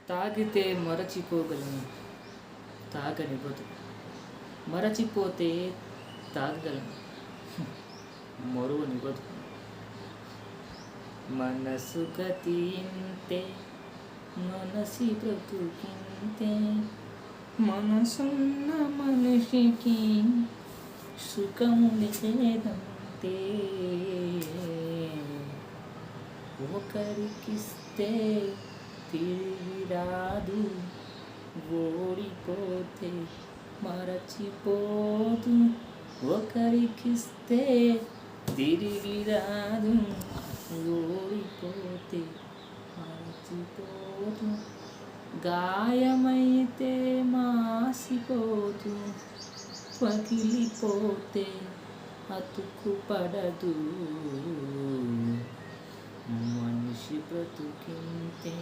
తాగితే మరచిపోగలను తాగని బ్రతుకు, మరచిపోతే తాగగలను మరువని బ్రతుకు. మనసు గతి ఇంతే, మనసి బ్రతుకింతే, మనసున్న మనిషికి సుఖము లేదంతే. ఒకరికిస్తే తిరిగి రాదు, ఓడిపోతే మరచిపోదు. ఒకరికిస్తే తిరిగి రాదు, ఓడిపోతే మరచిపోదు. గాయమైతే మాసిపోదు, పగిలిపోతే అతుకు పడదు. మనిషి బ్రతుకింతే.